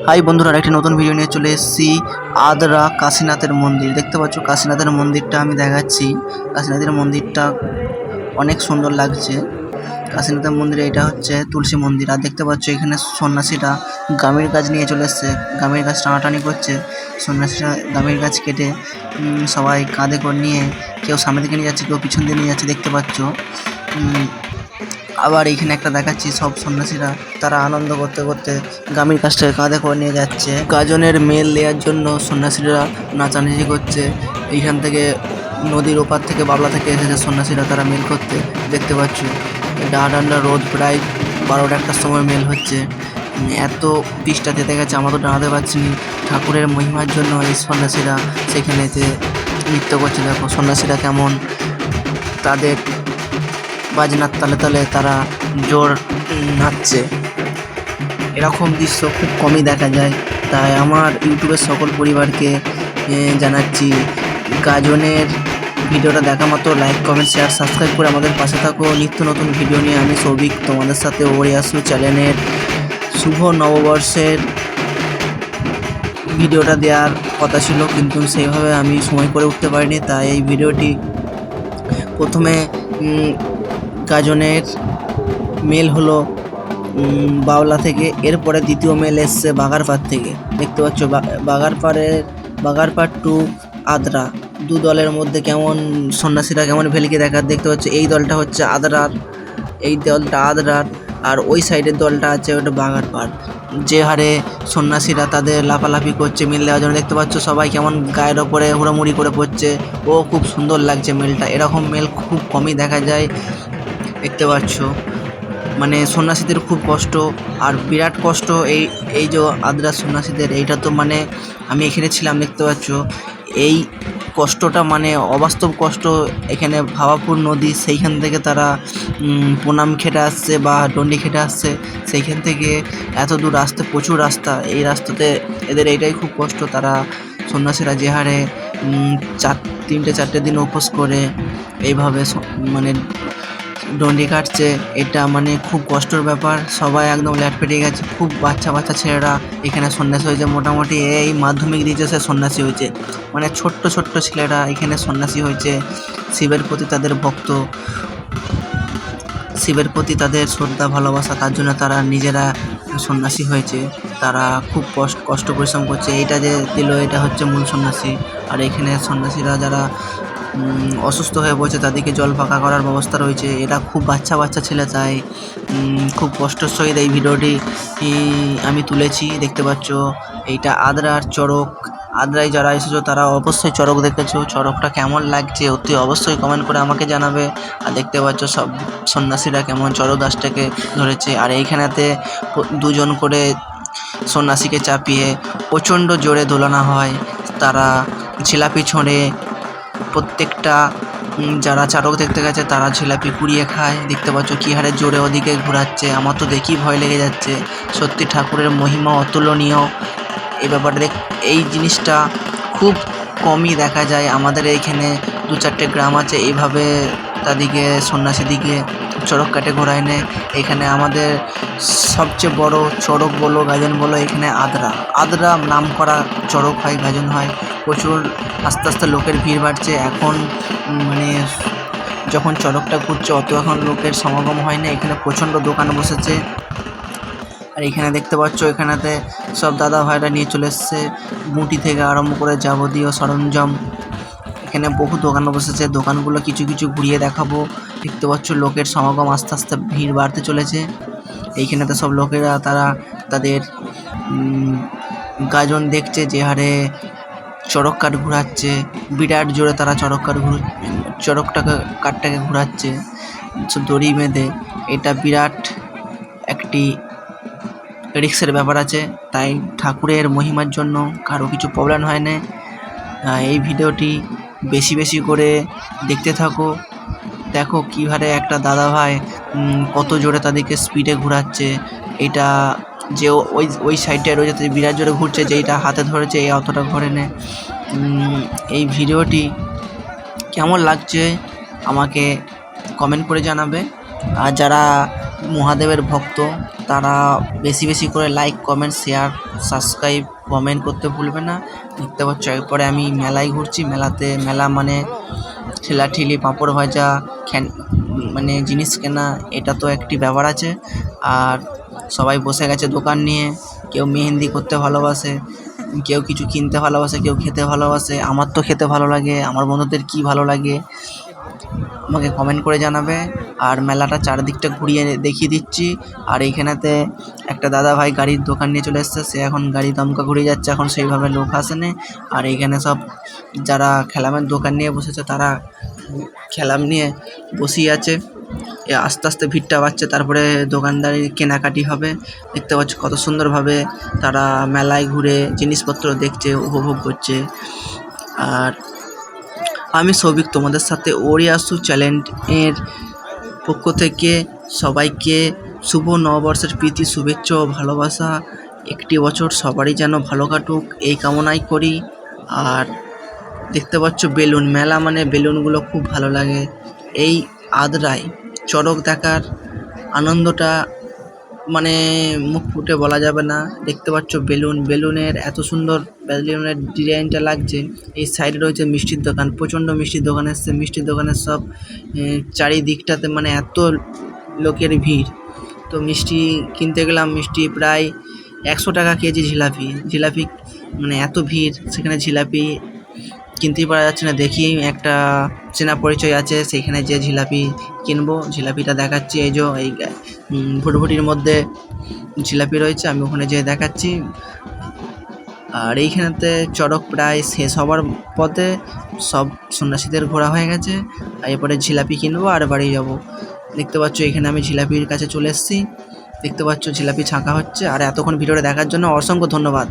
High বন্ধুরা, একটি নতুন ভিডিও নিয়ে চলে এসেছি। আদ্রা কাশীনাথের মন্দির দেখতে পাচ্ছ। কাশীনাথের মন্দিরটা আমি দেখাচ্ছি। কাশীনাথের মন্দিরটা অনেক সুন্দর লাগছে। কাশীনাথের মন্দিরে এটা হচ্ছে তুলসী মন্দির। আর দেখতে পাচ্ছ এখানে সন্ন্যাসীরা গামের গাছ নিয়ে চলে এসছে। গামের গাছ টানাটানি করছে। সন্ন্যাসীরা গামের গাছ কেটে সবাই কাঁধে করে নিয়ে, কেউ সামনে দিকে নিয়ে যাচ্ছে, কেউ পিছন দিয়ে নিয়ে যাচ্ছে দেখতে পাচ্ছ। আবার এইখানে একটা দেখাচ্ছি, সব সন্ন্যাসীরা তারা আনন্দ করতে করতে গামীর কাজটাকে কাঁধে করে নিয়ে যাচ্ছে। গাজনের মেল দেওয়ার জন্য সন্ন্যাসীরা নাচানাচি করছে। এইখান থেকে নদীর ওপার থেকে বাবলা থেকে এসেছে সন্ন্যাসীরা, তারা মেল করতে দেখতে পাচ্ছ। ডাঁড়া রোদ প্রায় 12টা 1টার সময় মেল হচ্ছে। এত পিসটা যেতে গেছে, আমরা তো দাঁড়াতে পারছি না। ঠাকুরের মহিমার জন্য এই সন্ন্যাসীরা সেখানে যে নৃত্য করছে। দেখো সন্ন্যাসীরা কেমন তাদের বাজনার তালে তালে তারা জোর নাচছে। এরকম দৃশ্য খুব কমই দেখা যায়। তাই আমার ইউটিউবের সকল পরিবারকে জানাচ্ছি, গাজনের ভিডিওটা দেখা মতো লাইক, কমেন্ট, শেয়ার, সাবস্ক্রাইব করে আমাদের পাশে থাকো। নিত্য নতুন ভিডিও নিয়ে আমি সৌভিক তোমাদের সাথে ওরে আসু চ্যানেলের শুভ নববর্ষের ভিডিওটা দেওয়ার কথা ছিল, কিন্তু সেইভাবে আমি সময় করে উঠতে পারিনি। তাই এই ভিডিওটি প্রথমে গাজনের মেল হলো বাওলা থেকে, এরপরে দ্বিতীয় মেল এসছে বাগারপাড় থেকে। দেখতে পাচ্ছ বাগারপাড় টু আদ্রা, দু দলের মধ্যে কেমন সন্ন্যাসীরা কেমন ভেলিকে দেখার দেখতে পাচ্ছ। এই দলটা হচ্ছে আদ্রার, এই দলটা আদ্রার, আর ওই সাইডের দলটা আছে ওটা বাগারপাড়। যে হারে সন্ন্যাসীরা তাদের লাফালাফি করছে মেল দেওয়ার জন্য দেখতে পাচ্ছ। সবাই কেমন গায়ের ওপরে হুড়োমুড়ি করে পড়ছে। ও খুব সুন্দর লাগছে মেলটা। এরকম মেল খুব কমই দেখা যায় দেখতে পাচ্ছ। মানে সন্ন্যাসীদের খুব কষ্ট, আর বিরাট কষ্ট এই যে আদ্রা সন্ন্যাসীদের। এইটা তো মানে আমি এখানে ছিলাম দেখতে পাচ্ছ। এই কষ্টটা মানে অবাস্তব কষ্ট। এখানে ভাবাপুর নদী, সেইখান থেকে তারা প্রণাম খেটে আসছে বা ডন্ডি খেটে আসছে। সেইখান থেকে এত দূর আসতে প্রচুর রাস্তা। এই রাস্তাতে এদের এইটাই খুব কষ্ট। তারা সন্ন্যাসীরা যে হারে 3-4 দিন উপোস করে এইভাবে মানে ডন্ডি কাটছে, এটা মানে খুব কষ্টের ব্যাপার। সবাই একদম ল্যাট পেটে গেছে। খুব বাচ্চা ছেলেরা এখানে সন্ন্যাসী হয়েছে। মোটামুটি এই মাধ্যমিক দিয়েছে সে সন্ন্যাসী হয়েছে। মানে ছোট্ট ছেলেরা এখানে সন্ন্যাসী হয়েছে। শিবের প্রতি তাদের ভক্ত, শিবের প্রতি তাদের শ্রদ্ধা ভালোবাসা, তার জন্য তারা নিজেরা সন্ন্যাসী হয়েছে। তারা খুব কষ্ট পরিশ্রম করছে। এইটা যে দিল, এটা হচ্ছে মূল সন্ন্যাসী। আর এখানে সন্ন্যাসীরা যারা অসুস্থ হয়ে পড়ছে তাদেরকে জল পাকা করার ব্যবস্থা রয়েছে। এটা খুব বাচ্চা ছেলে, তাই খুব কষ্টের সহিত এই ভিডিওটি আমি তুলেছি দেখতে পাচ্ছ। এইটা আদ্রার চড়ক। আদ্রায় যারা এসেছো তারা অবশ্যই চড়ক দেখেছো। চড়কটা কেমন লাগছে অতি অবশ্যই কমেন্ট করে আমাকে জানাবে। আর দেখতে পাচ্ছ সব সন্ন্যাসীরা কেমন চড়ক গাছটাকে ধরেছে। আর এইখানেতে দুজন করে সন্ন্যাসীকে চাপিয়ে প্রচণ্ড জোরে দোলানো হয়। তারা ঝিলাপি ছোঁড়ে। প্রত্যেকটা যারা চারক দেখতে গেছে তারা ঝিলাপি কুড়িয়ে খায়। দেখতে পাচ্ছ কী হারে জোরে ওদিকে ঘোরাচ্ছে। আমার তো দেখি ভয় লেগে যাচ্ছে। সত্যি ঠাকুরের মহিমা অতুলনীয়। এই ব্যাপারে এই জিনিসটা খুব কমই দেখা যায়। আমাদের এইখানে 2-4টে গ্রাম আছে এইভাবে তাদেরকে সন্ন্যাসীদিকে চড়ক কাটে ঘোরায় নেয়। এখানে আমাদের সবচেয়ে বড় চড়ক বলো গাজন বলো, এখানে আদ্রা নাম করা চড়ক হয়, গাজন হয়। প্রচুর আস্তে আস্তে লোকের ভিড় বাড়ছে এখন। মানে যখন চড়কটা ঘুরছে অত এখন লোকের সমাগম হয় না। এখানে প্রচণ্ড দোকান বসেছে। আর এখানে দেখতে পাচ্ছ এখানেতে সব দাদা ভাইরা নিয়ে চলে এসছে মুটি থেকে আরম্ভ করে যাবতীয় সরঞ্জাম। এখানে বহু দোকান বসেছে। দোকানগুলো কিছু ঘুরিয়ে দেখাবো। দেখতে পাচ্ছ লোকের সমাগম আস্তে আস্তে ভিড় বাড়তে চলেছে। এইখানেতে সব লোকেরা তারা তাদের গাজন দেখছে, যে হারে চড়ক কাঠ ঘোরাচ্ছে। বিরাট জোরে তারা কাঠটাকে ঘোরাচ্ছে দড়ি বেঁধে। এটা বিরাট একটি রিস্কের ব্যাপার আছে। তাই ঠাকুরের মহিমার জন্য কারো কিছু প্রবলেম হয় না। এই ভিডিওটি বেশি করে দেখতে থাকো। দেখো কীভাবে একটা দাদা ভাই কত জোরে তাদেরকে স্পিডে ঘোরাচ্ছে। এটা যে ওই সাইডটায় রয়েছে বিরাট জোরে ঘুরছে, যেইটা হাতে ধরেছে এই অতটা ঘোরে নেয়। এই ভিডিওটি কেমন লাগছে আমাকে কমেন্ট করে জানাবে। আর যারা মহাদেবের ভক্ত তারা বেশি বেশি করে like, comment, share, subscribe, comment করতে ভুলবে না। দেখতে পাচ্ছ এরপরে আমি মেলায় ঘুরছি। মেলা মানে ঠেলাঠেলি, পাঁপড় ভাজা, মানে জিনিস কেনা, এটা তো একটি ব্যাপার আছে। আর সবাই বসে গেছে দোকান নিয়ে, কেউ মেহেন্দি করতে ভালোবাসে, কেউ কিছু কিনতে ভালোবাসে, কেউ খেতে ভালোবাসে। আমার তো খেতে ভালো লাগে, আমার বন্ধুদের কি ভালো লাগে আমাকে কমেন্ট করে জানাবে। আর মেলাটা চারদিকটা ঘুরিয়ে দেখিয়ে দিচ্ছি। আর এইখানেতে একটা দাদা ভাই গাড়ির দোকান নিয়ে চলে এসছে, সে এখন গাড়ি দমকা ঘুরিয়ে যাচ্ছে, এখন সেইভাবে লোক আসেনি। আর এইখানে সব যারা খেলামের দোকান নিয়ে বসেছে তারা খেলাম নিয়ে বসেই আছে। আস্তে আস্তে ভিড়টা বাড়ছে, তারপরে দোকানদারি কেনাকাটি হবে। দেখতে পাচ্ছ কত সুন্দরভাবে তারা মেলায় ঘুরে জিনিসপত্র দেখছে, উপভোগ করছে। আর আমি সৌভিক তোমাদের সাথে ওরিয়াসু চ্যানেলের পক্ষ থেকে সবাইকে শুভ নববর্ষের প্রীতি, শুভেচ্ছা ও ভালোবাসা। একটি বছর সবারই যেন ভালো কাটুক এই কামনাই করি। আর দেখতে পাচ্ছ বেলুন মেলা, মানে বেলুনগুলো খুব ভালো লাগে। এই আদ্রায় চড়ক দেখার আনন্দটা মানে মুখ ফুটে বলা যাবে না। দেখতে পাচ্ছ বেলুনের এত সুন্দর বেলুনের ডিজাইনটা লাগছে। এই সাইডে রয়েছে মিষ্টির দোকান, প্রচণ্ড মিষ্টির দোকান এসছে। মিষ্টির দোকানের সব চারিদিকটাতে মানে এত লোকের ভিড়। তো মিষ্টি কিনতে গেলাম, মিষ্টি প্রায় 100 টাকা কেজি জিলাপি, মানে এত ভিড় সেখানে জিলাপি কিনতেই পারা যাচ্ছে না। দেখি একটা চেনা পরিচয় আছে, সেইখানে যে জিলাপি কিনবো। জিলাপিটা দেখাচ্ছি, এই যে এই ভুটভুটির মধ্যে জিলাপি রয়েছে, আমি ওখানে যেয়ে দেখাচ্ছি। আর এইখানেতে চড়ক প্রায় শেষ হবার পথে, সব সন্ন্যাসীদের ঘোরা হয়ে গেছে। এরপরে জিলাপি কিনবো আর বাড়ি যাব। দেখতে পাচ্ছ এখানে আমি জিলাপির কাছে চলে এসেছি। দেখতে পাচ্ছ জিলাপি ছাঁকা হচ্ছে। আর এতক্ষণ ভিডিওটা দেখার জন্য অসংখ্য ধন্যবাদ।